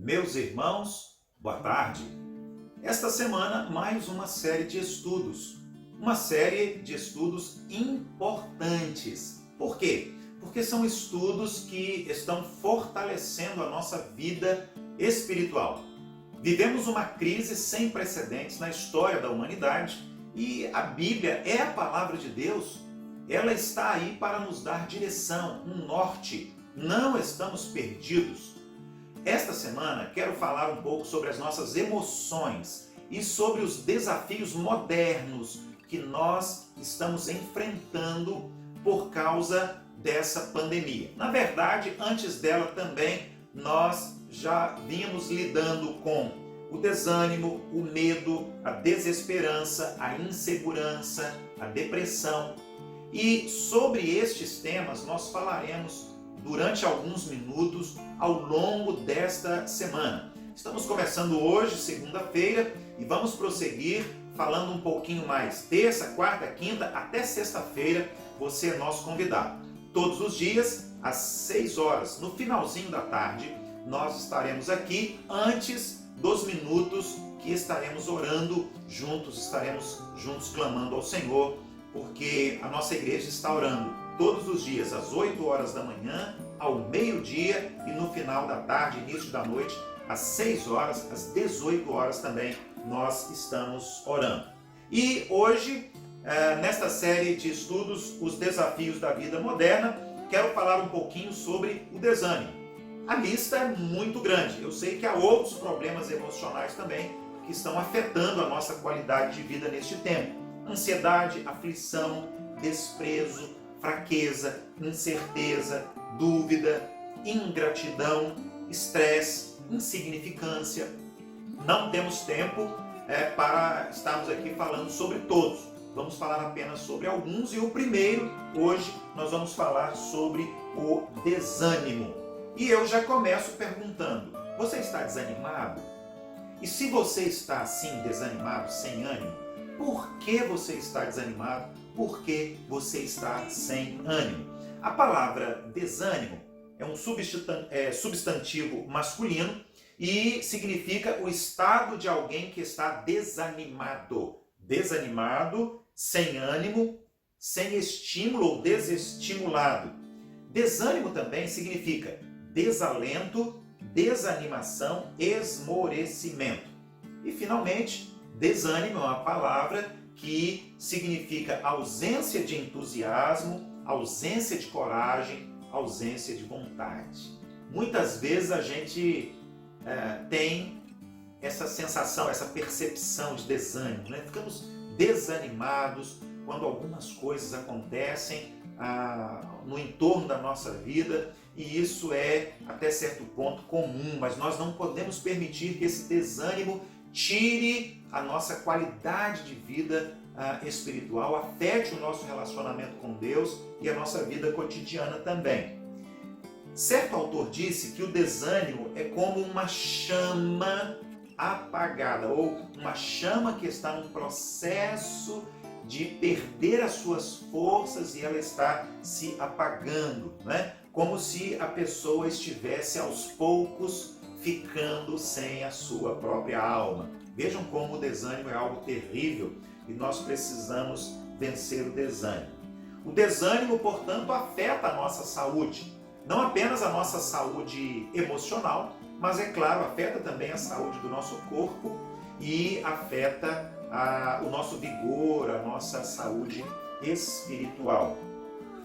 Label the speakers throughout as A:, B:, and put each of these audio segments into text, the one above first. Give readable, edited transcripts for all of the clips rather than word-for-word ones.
A: Meus irmãos, boa tarde. Esta semana, mais uma série de estudos. Uma série de estudos importantes. Por quê? Porque são estudos que estão fortalecendo a nossa vida espiritual. Vivemos uma crise sem precedentes na história da humanidade e a Bíblia é a palavra de Deus. Ela está aí para nos dar direção, um norte. Não estamos perdidos. Esta semana quero falar um pouco sobre as nossas emoções e sobre os desafios modernos que nós estamos enfrentando por causa dessa pandemia. Na verdade, antes dela também, nós já vínhamos lidando com o desânimo, o medo, a desesperança, a insegurança, a depressão. E sobre estes temas nós falaremos durante alguns minutos ao longo desta semana. Estamos começando hoje, segunda-feira, e vamos prosseguir falando um pouquinho mais. Terça, quarta, quinta, até sexta-feira, você é nosso convidado. Todos os dias, às 6 horas, no finalzinho da tarde, nós estaremos aqui antes dos minutos que estaremos orando juntos, estaremos juntos clamando ao Senhor, porque a nossa igreja está orando todos os dias, às 8 horas da manhã, ao meio-dia e no final da tarde, início da noite, às 6 horas, às 18 horas também, nós estamos orando. E hoje, nesta série de estudos, os desafios da vida moderna, quero falar um pouquinho sobre o desânimo. A lista é muito grande. Eu sei que há outros problemas emocionais também que estão afetando a nossa qualidade de vida neste tempo. Ansiedade, aflição, desprezo, fraqueza, incerteza, dúvida, ingratidão, estresse, insignificância. Não temos tempo para estarmos aqui falando sobre todos. Vamos falar apenas sobre alguns e o primeiro, hoje, nós vamos falar sobre o desânimo. E eu já começo perguntando, você está desanimado? E se você está assim, desanimado, sem ânimo, por que você está desanimado? Por que você está sem ânimo? A palavra desânimo é um substantivo masculino e significa o estado de alguém que está desanimado. Desanimado, sem ânimo, sem estímulo ou desestimulado. Desânimo também significa desalento, desanimação, esmorecimento. E finalmente, desânimo é uma palavra que significa ausência de entusiasmo, ausência de coragem, ausência de vontade. Muitas vezes a gente tem essa sensação, essa percepção de desânimo, né? Ficamos desanimados quando algumas coisas acontecem no entorno da nossa vida, e isso é até certo ponto comum, mas nós não podemos permitir que esse desânimo tire a nossa qualidade de vida espiritual, afete o nosso relacionamento com Deus e a nossa vida cotidiana também. Certo autor disse que o desânimo é como uma chama apagada, ou uma chama que está num processo de perder as suas forças e ela está se apagando, né? Como se a pessoa estivesse aos poucos ficando sem a sua própria alma. Vejam como o desânimo é algo terrível e nós precisamos vencer o desânimo. O desânimo, portanto, afeta a nossa saúde. Não apenas a nossa saúde emocional, mas, é claro, afeta também a saúde do nosso corpo e afeta o nosso vigor, a nossa saúde espiritual.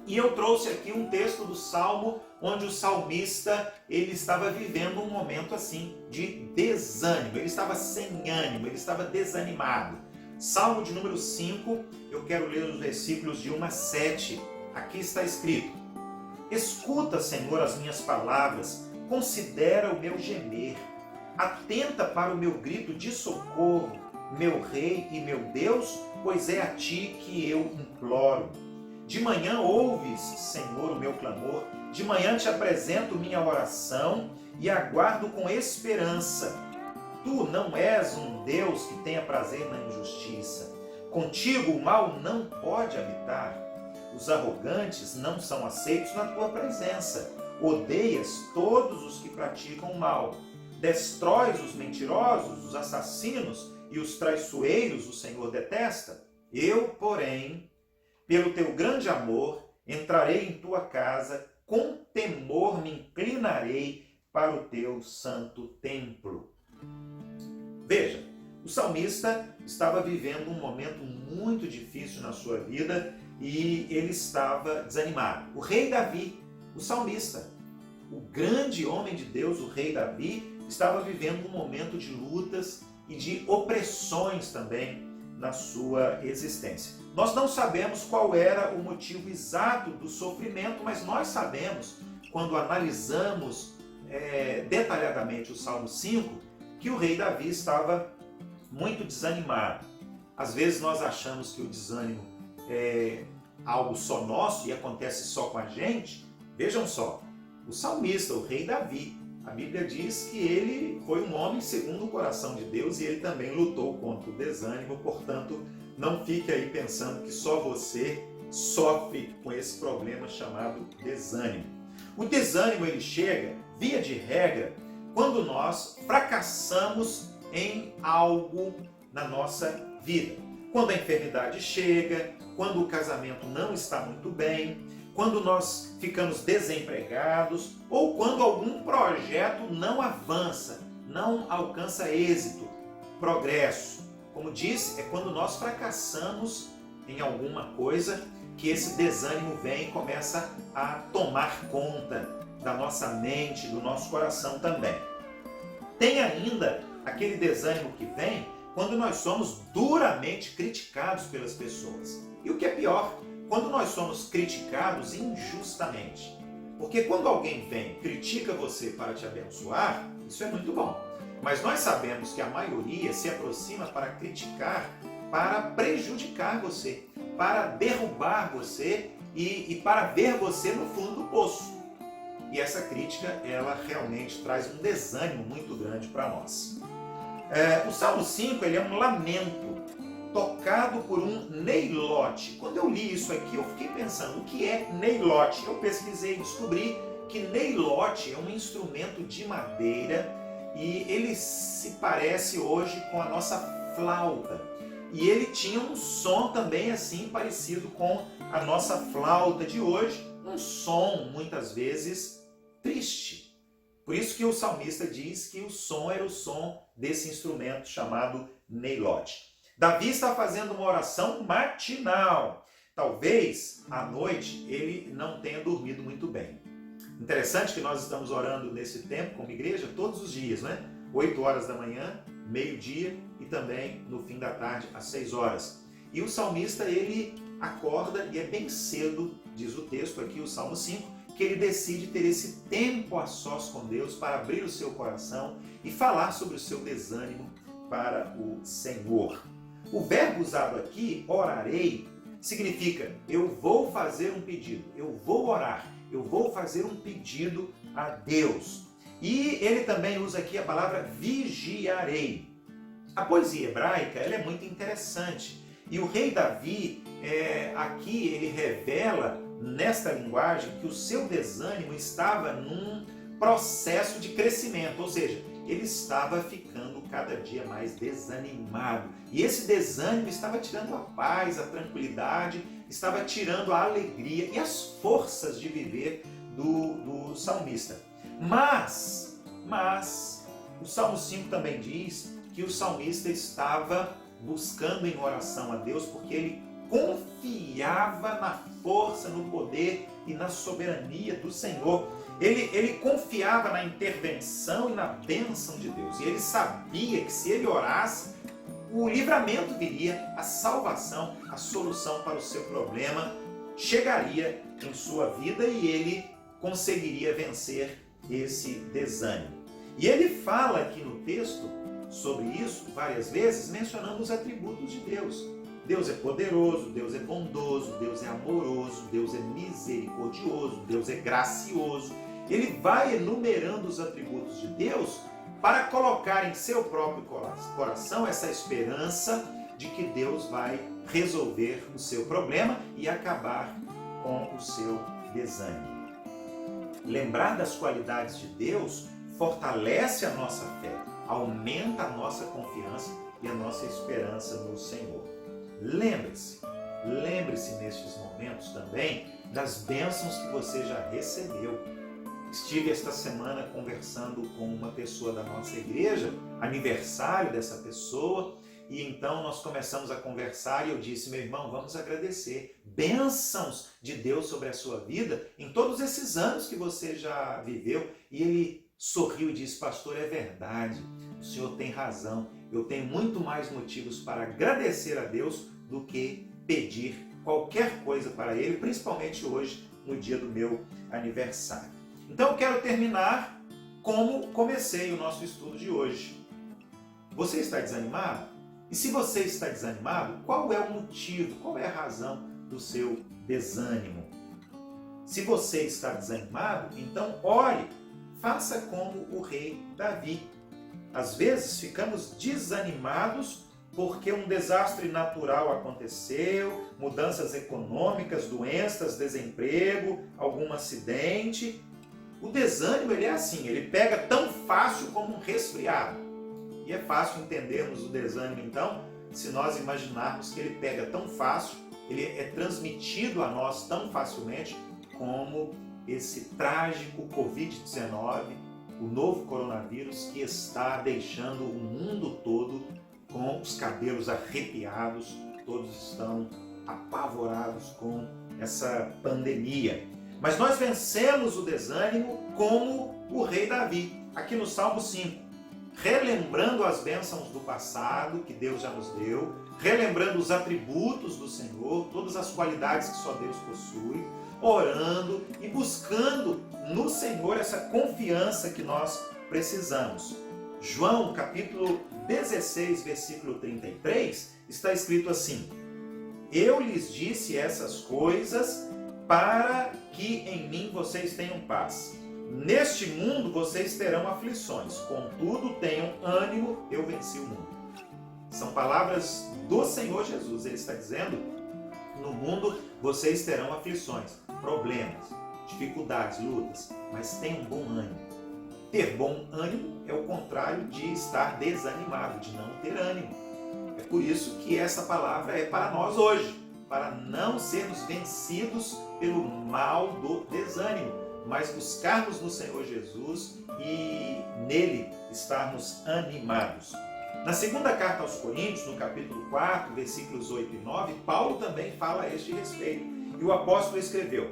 A: E eu trouxe aqui um texto do Salmo, onde o salmista ele estava vivendo um momento assim de desânimo. Ele estava sem ânimo, ele estava desanimado. Salmo de número 5, eu quero ler os versículos de 1 a 7. Aqui está escrito: Escuta, Senhor, as minhas palavras, considera o meu gemer. Atenta para o meu grito de socorro, meu Rei e meu Deus, pois é a Ti que eu imploro. De manhã ouves, Senhor, o meu clamor, de manhã te apresento minha oração e aguardo com esperança. Tu não és um Deus que tenha prazer na injustiça. Contigo o mal não pode habitar. Os arrogantes não são aceitos na tua presença. Odeias todos os que praticam o mal. destróis os mentirosos, os assassinos e os traiçoeiros, o Senhor detesta. Eu, porém, pelo teu grande amor, entrarei em tua casa, com temor me inclinarei para o teu santo templo. Veja, o salmista estava vivendo um momento muito difícil na sua vida e ele estava desanimado. O rei Davi, o salmista, o grande homem de Deus, o rei Davi, estava vivendo um momento de lutas e de opressões também na sua existência. Nós não sabemos qual era o motivo exato do sofrimento, mas nós sabemos, quando analisamos detalhadamente o Salmo 5, que o rei Davi estava muito desanimado. Às vezes nós achamos que o desânimo é algo só nosso e acontece só com a gente. Vejam só, o salmista, o rei Davi, a Bíblia diz que ele foi um homem segundo o coração de Deus e ele também lutou contra o desânimo, portanto, não fique aí pensando que só você sofre com esse problema chamado desânimo. O desânimo ele chega, via de regra, quando nós fracassamos em algo na nossa vida. Quando a enfermidade chega, quando o casamento não está muito bem, quando nós ficamos desempregados ou quando algum projeto não avança, não alcança êxito, progresso. Como disse, é quando nós fracassamos em alguma coisa que esse desânimo vem e começa a tomar conta da nossa mente, do nosso coração também. Tem ainda aquele desânimo que vem quando nós somos duramente criticados pelas pessoas. E o que é pior, quando nós somos criticados injustamente. Porque quando alguém vem e critica você para te abençoar, isso é muito bom. Mas nós sabemos que a maioria se aproxima para criticar, para prejudicar você, para derrubar você e para ver você no fundo do poço. E essa crítica, ela realmente traz um desânimo muito grande para nós. O Salmo 5 ele é um lamento tocado por um neilote. Quando eu li isso aqui, eu fiquei pensando, o que é neilote? Eu pesquisei e descobri que neilote é um instrumento de madeira e ele se parece hoje com a nossa flauta. E ele tinha um som também assim parecido com a nossa flauta de hoje, um som muitas vezes triste. Por isso que o salmista diz que o som era o som desse instrumento chamado neilote. Davi está fazendo uma oração matinal. Talvez à noite ele não tenha dormido muito bem. Interessante que nós estamos orando nesse tempo como igreja todos os dias, né? 8 horas da manhã, meio-dia e também no fim da tarde às 6 horas. E o salmista ele acorda e é bem cedo, diz o texto aqui, o Salmo 5, que ele decide ter esse tempo a sós com Deus para abrir o seu coração e falar sobre o seu desânimo para o Senhor. O verbo usado aqui, orarei, significa eu vou fazer um pedido, eu vou orar, eu vou fazer um pedido a Deus. E ele também usa aqui a palavra vigiarei. A poesia hebraica ela é muito interessante e o rei Davi, aqui ele revela nesta linguagem que o seu desânimo estava num processo de crescimento, ou seja, ele estava ficando cada dia mais desanimado. E esse desânimo estava tirando a paz, a tranquilidade, estava tirando a alegria e as forças de viver do salmista. Mas o Salmo 5 também diz que o salmista estava buscando em oração a Deus porque ele confiava na força, no poder e na soberania do Senhor. Ele confiava na intervenção e na bênção de Deus. E ele sabia que se ele orasse, o livramento viria, a salvação, a solução para o seu problema chegaria em sua vida e ele conseguiria vencer esse desânimo. E ele fala aqui no texto sobre isso várias vezes, mencionando os atributos de Deus. Deus é poderoso, Deus é bondoso, Deus é amoroso, Deus é misericordioso, Deus é gracioso. Ele vai enumerando os atributos de Deus para colocar em seu próprio coração essa esperança de que Deus vai resolver o seu problema e acabar com o seu desânimo. Lembrar das qualidades de Deus fortalece a nossa fé, aumenta a nossa confiança e a nossa esperança no Senhor. Lembre-se nestes momentos também das bênçãos que você já recebeu. Estive esta semana conversando com uma pessoa da nossa igreja, aniversário dessa pessoa, e então nós começamos a conversar e eu disse: meu irmão, vamos agradecer bênçãos de Deus sobre a sua vida em todos esses anos que você já viveu. E ele sorriu e disse: pastor, é verdade, o senhor tem razão, eu tenho muito mais motivos para agradecer a Deus do que pedir qualquer coisa para Ele, principalmente hoje, no dia do meu aniversário. Então eu quero terminar como comecei o nosso estudo de hoje. Você está desanimado? E se você está desanimado, qual é o motivo, qual é a razão do seu desânimo? Se você está desanimado, então ore, faça como o rei Davi. Às vezes ficamos desanimados porque um desastre natural aconteceu, mudanças econômicas, doenças, desemprego, algum acidente. O desânimo, ele é assim, ele pega tão fácil como um resfriado. E é fácil entendermos o desânimo, então, se nós imaginarmos que ele pega tão fácil, ele é transmitido a nós tão facilmente como esse trágico Covid-19, o novo coronavírus que está deixando o mundo todo com os cabelos arrepiados, todos estão apavorados com essa pandemia. Mas nós vencemos o desânimo como o rei Davi, aqui no Salmo 5, relembrando as bênçãos do passado que Deus já nos deu, relembrando os atributos do Senhor, todas as qualidades que só Deus possui, orando e buscando no Senhor essa confiança que nós precisamos. João, capítulo 16, versículo 33, está escrito assim: eu lhes disse essas coisas para que em mim vocês tenham paz. Neste mundo vocês terão aflições, contudo tenham ânimo, eu venci o mundo. São palavras do Senhor Jesus. Ele está dizendo: no mundo vocês terão aflições, problemas, dificuldades, lutas, mas tenham bom ânimo. Ter bom ânimo é o contrário de estar desanimado, de não ter ânimo. É por isso que essa palavra é para nós hoje, para não sermos vencidos pelo mal do desânimo, mas buscarmos no Senhor Jesus e nele estarmos animados. Na segunda carta aos Coríntios, no capítulo 4, versículos 8 e 9, Paulo também fala a este respeito. E o apóstolo escreveu: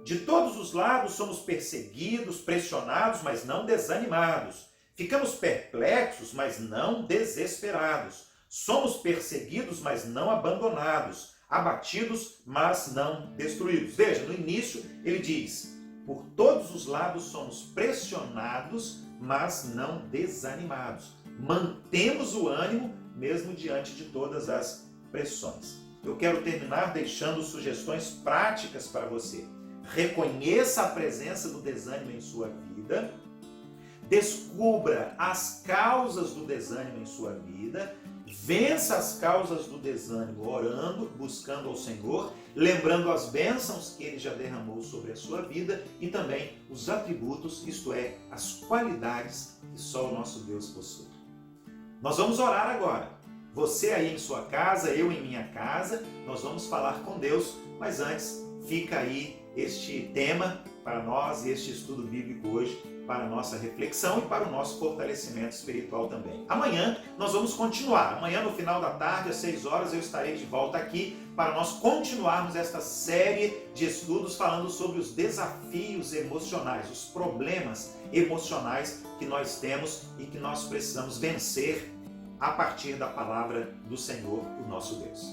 A: de todos os lados somos perseguidos, pressionados, mas não desanimados. Ficamos perplexos, mas não desesperados. Somos perseguidos, mas não abandonados. Abatidos, mas não destruídos. Veja, no início ele diz: por todos os lados somos pressionados, mas não desanimados. Mantemos o ânimo, mesmo diante de todas as pressões. Eu quero terminar deixando sugestões práticas para você. Reconheça a presença do desânimo em sua vida, descubra as causas do desânimo em sua vida, vença as causas do desânimo orando, buscando ao Senhor, lembrando as bênçãos que Ele já derramou sobre a sua vida e também os atributos, isto é, as qualidades que só o nosso Deus possui. Nós vamos orar agora. Você aí em sua casa, eu em minha casa, nós vamos falar com Deus, mas antes fica aí este tema para nós e este estudo bíblico hoje para a nossa reflexão e para o nosso fortalecimento espiritual também. Amanhã nós vamos continuar. Amanhã no final da tarde, às 6 horas, eu estarei de volta aqui para nós continuarmos esta série de estudos falando sobre os desafios emocionais, os problemas emocionais que nós temos e que nós precisamos vencer a partir da palavra do Senhor, o nosso Deus.